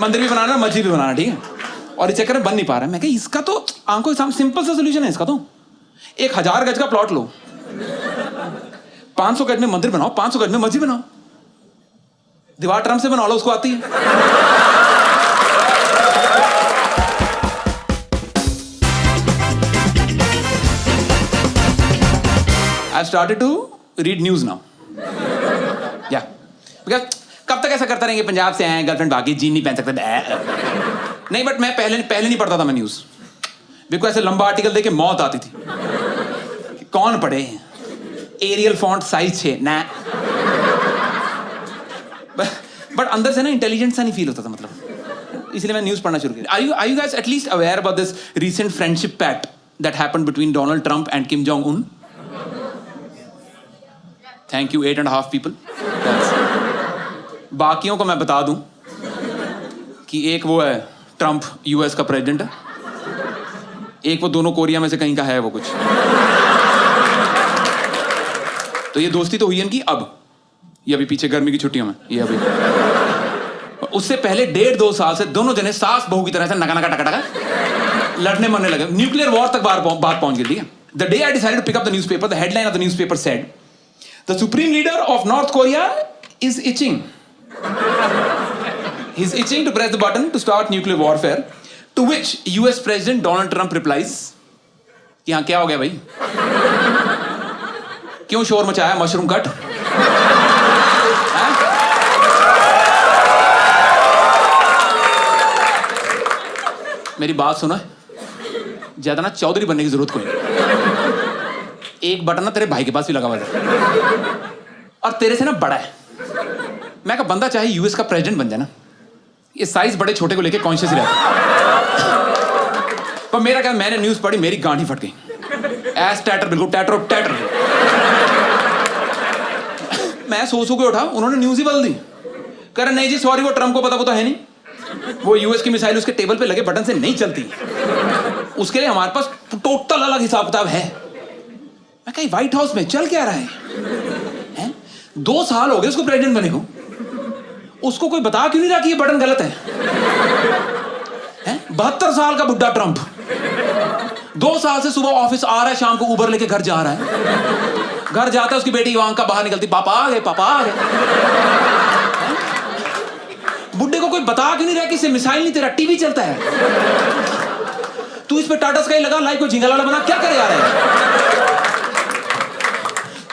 मंदिर भी बनाना, मस्जिद भी बनाना, ठीक है। और इस चक्कर में बन नहीं पा रहा है। मैं कहा इसका तो आंखों के सामने सिंपल सा सोल्यूशन है इसका तो। 1000 गज का प्लॉट लो, 500 गज में मंदिर बनाओ, 500 गज में मस्जिद बनाओ, दीवार ट्रम्प से बना लो, उसको आती है। I've started to read news now. Yeah. Because कब तक ऐसा करता रहेंगे, पंजाब से आए गर्लफ्रेंड भागी, जीन नहीं पहन सकते, नहीं। बट मैं पहले नहीं पढ़ता था मैं न्यूज, बिल्कुल ऐसे लंबा आर्टिकल देके मौत आती थी। कौन पढ़े, एरियल फॉन्ट साइज 6 ना। बट अंदर से ना इंटेलिजेंट सा नहीं फील होता था, मतलब इसलिए मैं न्यूज पढ़ना शुरू किया। Are you guys at least aware about this recent friendship pact that happened between Donald Trump and Kim Jong-un? Thank you 8.5 people. बाकियों को मैं बता दूं कि एक वो है ट्रंप यूएस का प्रेसिडेंट है, एक वो दोनों कोरिया में से कहीं का है वो कुछ। तो ये दोस्ती तो हुई इनकी अब, ये अभी पीछे गर्मी की छुट्टियों में, ये अभी। उससे पहले 1.5-2 साल से दोनों जने सास बहू की तरह से नका नका टका टका लड़ने मरने लगे, न्यूक्लियर वॉर तक बात पहुंच गई, ठीक है। The day I decided to pick up the newspaper, the headline of the newspaper said the supreme leader of North Korea is itching. He's itching to press the button to start nuclear warfare. To which US President Donald Trump replies, कि हाँ क्या हो गया भाई, क्यों शोर मचाया, mushroom cut. मेरी बात सुना, ज्यादा ना चौधरी बनने की जरूरत कोई नहीं। एक बटन ना तेरे भाई के पास भी लगा हुआ है और तेरे से ना बड़ा है। मैं कहा बंदा चाहे यूएस का प्रेसिडेंट बन जाए ना, ये साइज बड़े छोटे को लेके कॉन्शियस ही रहता। पर मेरा क्या, मैंने न्यूज पढ़ी, मेरी गांठ ही फट गई। एस टैटर, बिल्कुल टैटर। मैं सो के उठा, उन्होंने न्यूज ही बदल दी। कह रहे नहीं जी सॉरी, वो ट्रम्प को पता है नहीं, वो यूएस की मिसाइल उसके टेबल पे लगे बटन से नहीं चलती, उसके लिए हमारे पास टोटल अलग हिसाब किताब है। मैं कहा व्हाइट हाउस में चल क्या रहा है? 2 साल हो गए उसको प्रेसिडेंट बने को, उसको कोई बता क्यों नहीं रहा कि ये बटन गलत है? 72 साल का बुड्ढा ट्रंप 2 साल से सुबह ऑफिस आ रहा है, शाम को उबर लेके घर जा रहा है। घर जाता है, उसकी बेटी इवांका बाहर निकलती, पापा आ गए। बुड्ढे को कोई बता क्यों नहीं रहा कि इससे मिसाइल नहीं, तेरा टीवी चलता है, तू इस पे टाटा स्काई लगा, लाइक को झिंगा लाला बना, क्या करे यार?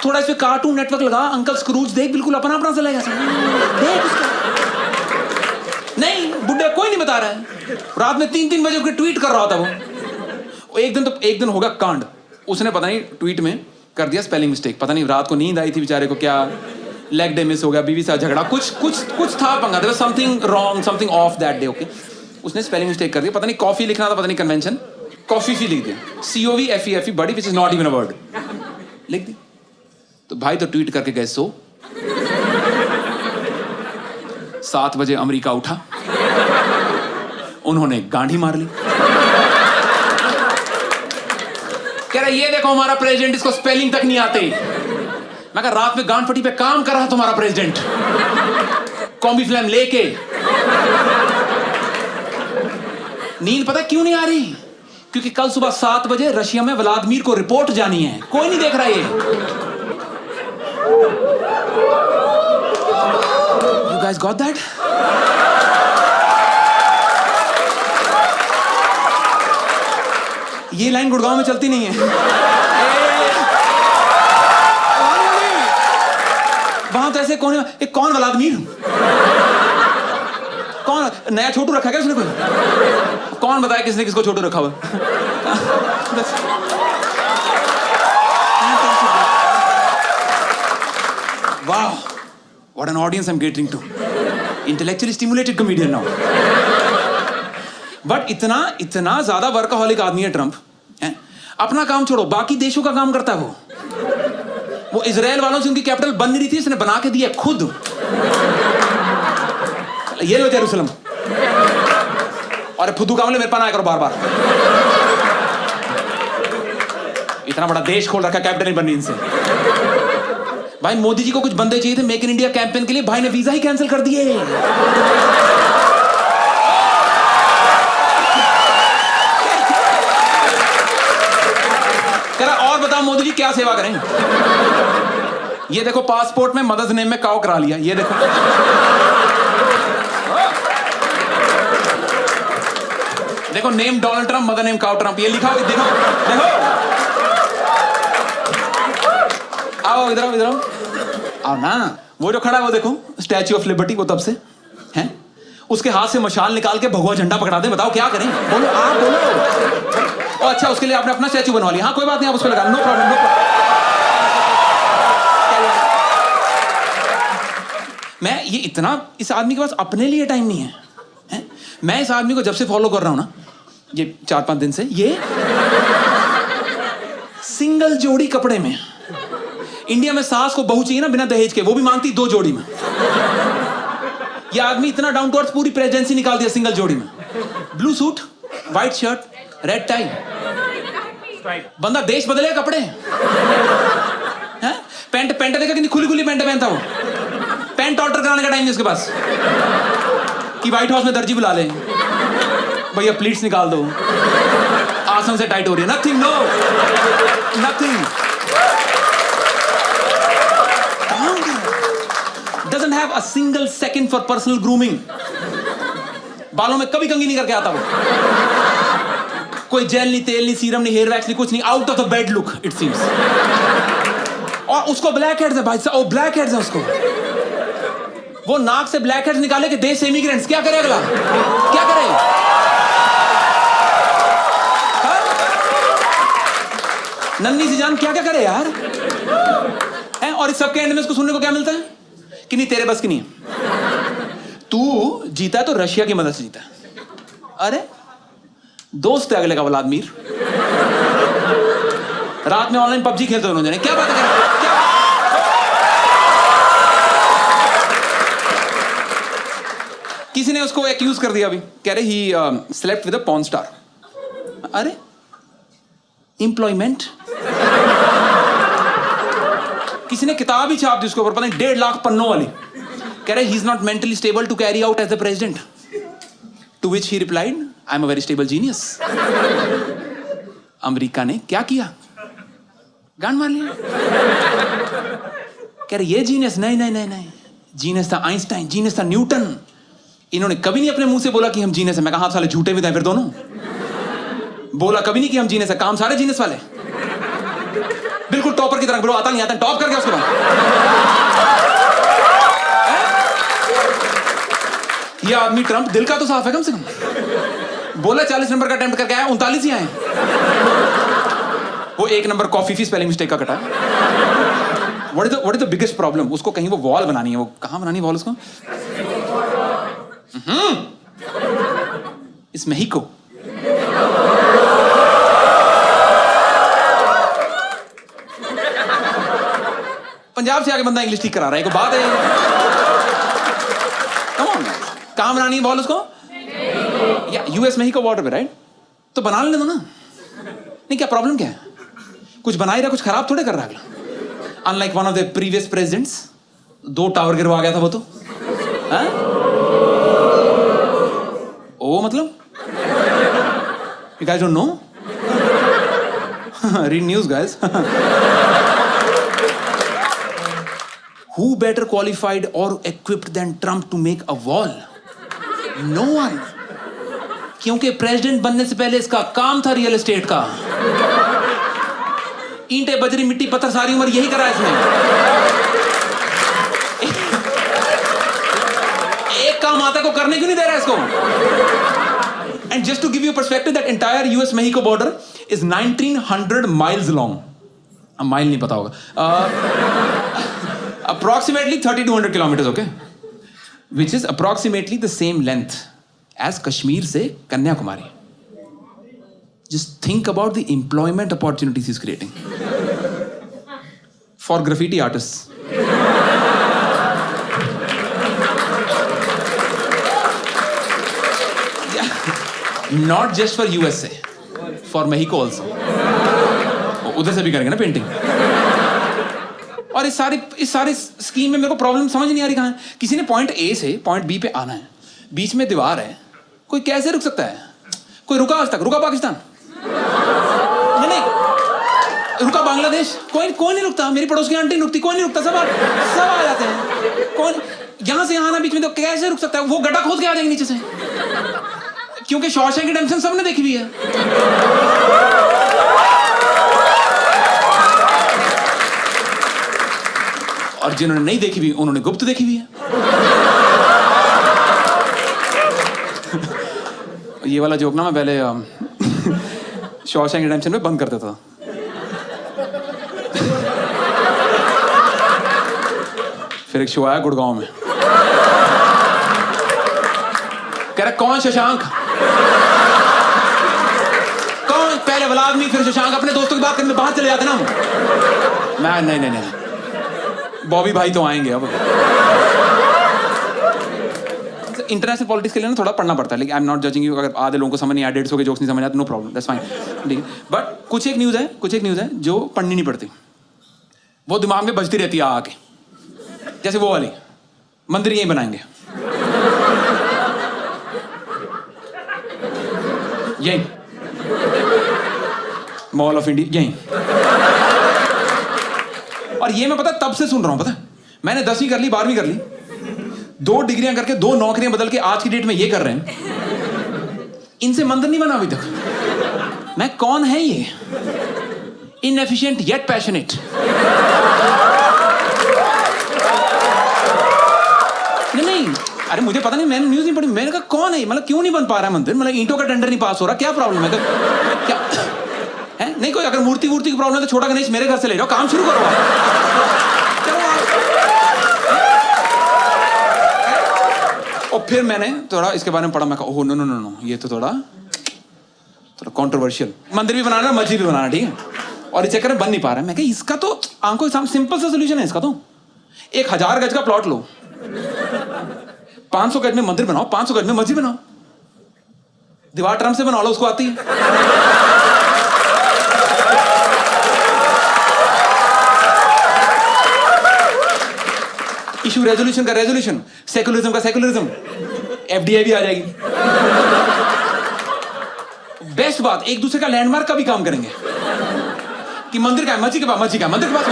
थोड़ा इस पे कार्टून नेटवर्क लगा, अंकल स्क्रूज देख, बिल्कुल अपना चलेगा सब। देख उसका। नहीं, बुड्ढे कोई नहीं बता रहा है। रात में 3 बजे उसके ट्वीट कर रहा था वो। एक दिन होगा कांड, उसने पता नहीं ट्वीट में कर दिया स्पेलिंग मिस्टेक, पता नहीं रात को नींद आई थी बेचारे को, क्या लेग डे मिस हो गया, बीवी से झगड़ा, कुछ था पंगा, there was something wrong, something of that day. Okay, उसने स्पेलिंग मिस्टेक कर दिया, पता नहीं कॉफी लिखना था, पता नहीं कन्वेंशन, कॉफी लिख दिया, COVFEFE बड़ी, which is not even a word, लिख दी। तो भाई तो ट्वीट करके गए सो। 7 बजे अमेरिका उठा, उन्होंने गांडी मार ली। कह रहा ये देखो हमारा प्रेसिडेंट, इसको स्पेलिंग तक नहीं आते। मैं कहा रात में गांड फटी पे काम कर रहा तुम्हारा प्रेसिडेंट, कॉम्बी फ्लैम लेके। नींद पता क्यों नहीं आ रही? क्योंकि कल सुबह 7 बजे रशिया में व्लादिमीर को रिपोर्ट जानी है, कोई नहीं देख रहा ये। You guys got that? ये लाइन गुड़गांव में चलती नहीं है। वहां तो ऐसे कौन व्लादिमीर? कौन नया छोटू रखा क्या उसने? कोई कौन बताया किसने किसको छोटू रखा हुआ? Wow, what an audience I'm catering to. Intellectually stimulated comedian now. But इतना ज्यादा वर्कaholic आदमी है ट्रंप, अपना काम छोड़ो बाकी देशों का काम करता है वो इजराइल वालों से उनकी कैपिटल बन नहीं रही थी, इसने बना के दिया खुद। ये लो जेरूसलम, और फुद्दू कामले मेरे पास आया करो बार-बार। इतना बड़ा देश खोल रखा, कैपिटल नहीं बन रही इनसे। भाई मोदी जी को कुछ बंदे चाहिए थे मेक इन इंडिया कैंपेन के लिए, भाई ने वीजा ही कैंसिल कर दिए। बताओ मोदी जी क्या सेवा करें? ये देखो पासपोर्ट में मदर्स नेम में काव करा लिया, ये देखो। देखो name Donald Trump, mother name काव ट्रंप, ये लिखा हो, देखो देखो। आओ इधर आओ, इधर आओ, आओ ना। वो जो खड़ा है वो देखो, स्टैच्यू ऑफ लिबर्टी, वो तब से हैं। उसके हाथ से मशाल निकाल के भगवा झंडा पकड़ा दे, बताओ क्या करें? बोलो आप बोलो। ओ अच्छा, उसके लिए आपने अपना स्टैच्यू बनवा लिया। हाँ कोई बात नहीं, आप उस पर लगा, नो प्रॉब्लम, नो प्रॉब्लम। मैं ये इतना, इस आदमी के पास अपने लिए टाइम नहीं है, हैं? मैं इस आदमी को जब से फॉलो कर रहा हूं ना, ये 4-5 दिन से, ये सिंगल जोड़ी कपड़े में, इंडिया में सास को बहू चाहिए ना बिना दहेज के, वो भी मांगती 2 जोड़ी में। ये आदमी इतना डाउन टू अर्थ, पूरी प्रेजेंसी निकाल दिया सिंगल जोड़ी में। Blue suit, white shirt, red tie, बंदा देश बदले कपड़े हैं। पैंट देखा कितनी खुली खुली पैंट पहनता हूं। पैंट ऑर्डर कराने का टाइम नहीं उसके पास कि व्हाइट हाउस में दर्जी बुला ले, भैया प्लीट्स निकाल दो, आसन से टाइट हो रही है। Nothing, no nothing. Doesn't have a single second for personal grooming. बालों में कभी कंघी नहीं करके आता वो। कोई जेल नहीं, तेल नहीं, सीरम नहीं, हेयर वैक्स नहीं, कुछ नहीं। Out of the bed look it seems. और उसको ब्लैक हेड्स है भाई साहब, ब्लैक हेड्स है उसको। वो नाक से ब्लैक हेड्स निकाले कि देश से इमिग्रेंट्स, क्या करे अगला? क्या करे? नन्ही सी जान क्या क्या करे यार? और इस सब के एंड में उसको सुनने को क्या मिलता है कि नहीं तेरे बस की नहीं है, तू जीता है तो रशिया की मदद से जीता है। अरे दोस्त है अगले का व्लादिमीर, रात में ऑनलाइन पबजी खेलते हो उन्होंने, क्या बात है? क्या? किसी ने उसको एक्यूज कर दिया अभी, कह रहे he slept with a porn star. अरे एम्प्लॉयमेंट, किसी ने किताब ही छाप दी उसके ऊपर, पता नहीं 1.5 लाख पन्नों वाली, कह रहे he is not mentally stable to carry out as the president. To which he replied, I am a very stable genius. America ने क्या किया? गांड मार लिया। कह रहे ये जीनियस, नहीं नहीं नहीं नहीं, जीनियस था आइंस्टाइन, जीनियस था न्यूटन। इन्होंने कभी नहीं अपने मुंह से बोला कि हम जीनियस है। मैं कहा साले झूठे भी थे फिर दोनों। बोला कभी नहीं कि हम जीनियस है, काम सारे जीनियस वाले, बिल्कुल टॉपर की तरह। बोलो आता नहीं आता, टॉप कर गया उसके बाद। ये आदमी ट्रंप, दिल का तो साफ है कम से कम। बोला 40 नंबर का अटेम्प्ट करके आया, 39 ही आए। वो 1 नंबर कॉफी फी स्पेलिंग मिस्टेक का कटा। What is the biggest problem? उसको कहीं वो वॉल बनानी है, वो कहां बनानी है वॉल उसको? इस मेहिको। पंजाब से आके बंदा इंग्लिश ठीक करा रहा है, कोई बात है? कम ऑन, कहां बनानी है वॉल उसको? या यूएस मेहिको बॉर्डर पे, राइट? तो बना लेने दो ना। नहीं क्या प्रॉब्लम क्या है? कुछ बना ही रहा, कुछ खराब थोड़े कर रहा है। Unlike one of the previous presidents, 2 tower गिरवा गया था वो तो। हाँ? ओ मतलब you guys don't know? Read news guys. Who better qualified or equipped than Trump to make a wall? No one. क्योंकि प्रेसिडेंट बनने से पहले इसका काम था रियल एस्टेट का। ईंटें, बजरी, मिट्टी, पत्थर, सारी उम्र यही करा इसने। एक काम आता को करने क्यों नहीं दे रहा इसको? And just to give you a perspective, that entire US-Mexico border is 1900 miles long. अब माइल नहीं पता होगा। Approximately 3200 kilometers, okay? Which is approximately the same length as Kashmir से Kanyakumari. Just think about the employment opportunities he's creating for graffiti artists. Not just for USA, for Mexico also. उधर से भी करेंगे ना पेंटिंग। और इस सारी स्कीम में मेरे को प्रॉब्लम समझ नहीं आ रही कहाँ है। किसी ने पॉइंट ए से पॉइंट बी पे आना है, बीच में दीवार है, कोई कैसे रुक सकता है? कोई रुका आज तक? रुका पाकिस्तान? नहीं, रुका बांग्लादेश, कोई नहीं रुकता, मेरी पड़ोस की आंटी नहीं रुकती, कोई नहीं रुकता, सब आ जाते हैं। कौन यहां से आना बीच में, तो कैसे रुक सकता है? वो गड्ढा खोद के आ जाएंगे नीचे से, क्योंकि शॉशैंक रिडेम्पशन सबने देखी हुई है। और जिन्होंने नहीं देखी हुई उन्होंने गुप्त देखी हुई है। ये वाला जोक ना मैं पहले शॉशैंक रिडेम्पशन में बंद करता था। फिर एक शो आया गुड़गांव में, कह रहा कौन शशांक, कौन? पहले व्लादिमीर फिर शशांक, अपने दोस्तों की बात करने बाहर चले जाते ना हम। मैं नहीं, बॉबी भाई तो आएंगे अब। इंटरनेशनल पॉलिटिक्स के लिए ना थोड़ा पढ़ना पड़ता है, लेकिन I am not judging you. अगर आधे लोगों को समझ नहीं आया, 150 के जोक्स नहीं समझ आते, नो प्रॉब्लम, दैट्स फाइन, ठीक है। बट कुछ एक न्यूज़ है जो पढ़नी नहीं पड़ती, वो दिमाग में बजती रहती है आके। जैसे वो वाली, मंदिर यहीं बनाएंगे, यहीं मॉल ऑफ इंडिया यहीं। और ये मैं पता तब से सुन रहा हूं, पता मैंने 10वीं कर ली, 12वीं कर ली, 2 डिग्रियां करके 2 नौकरियां बदल के आज की डेट में ये कर रहे हैं। इनसे मंदिर नहीं बना अभी तक। मैं कौन है ये? Inefficient yet passionate. नहीं, अरे मुझे पता नहीं, मैंने न्यूज़ नहीं पढ़ी। मैंने कहा कौन है, मतलब क्यों नहीं बन पा रहा है मंदिर, मतलब ईंटों का टेंडर नहीं पास हो रहा, क्या प्रॉब्लम है? क्या है? नहीं, कोई अगर मूर्ति की प्रॉब्लम है तो छोटा गणेश मेरे घर से ले जाओ, काम शुरू करो आप। और फिर मैंने थोड़ा इसके बारे में पढ़ा, मैं कहा ओह नो, ये तो थोड़ा कंट्रोवर्शियल। मंदिर भी बनाना, मस्जिद भी बनाना, ठीक है, और इस चक्कर में बन नहीं पा रहा है। मैं कहा इसका तो आंखों के सामने सिंपल सा सोल्यूशन है इसका तो। 1000 गज का प्लॉट लो, 500 गज में मंदिर बनाओ, 500 गज में मस्जिद बनाओ, दीवार ट्रम से बना लो, उसको आती है। इशू रेजोल्यूशन का रेजोल्यूशन, सेकुलरिज्म का सेकुलरिज्म, एफडीआई भी आ जाएगी। बेस्ट बात, एक दूसरे का लैंडमार्क का भी काम करेंगे कि मंदिर का है, मस्जिद के पास, मस्जिद का मंदिर के पास।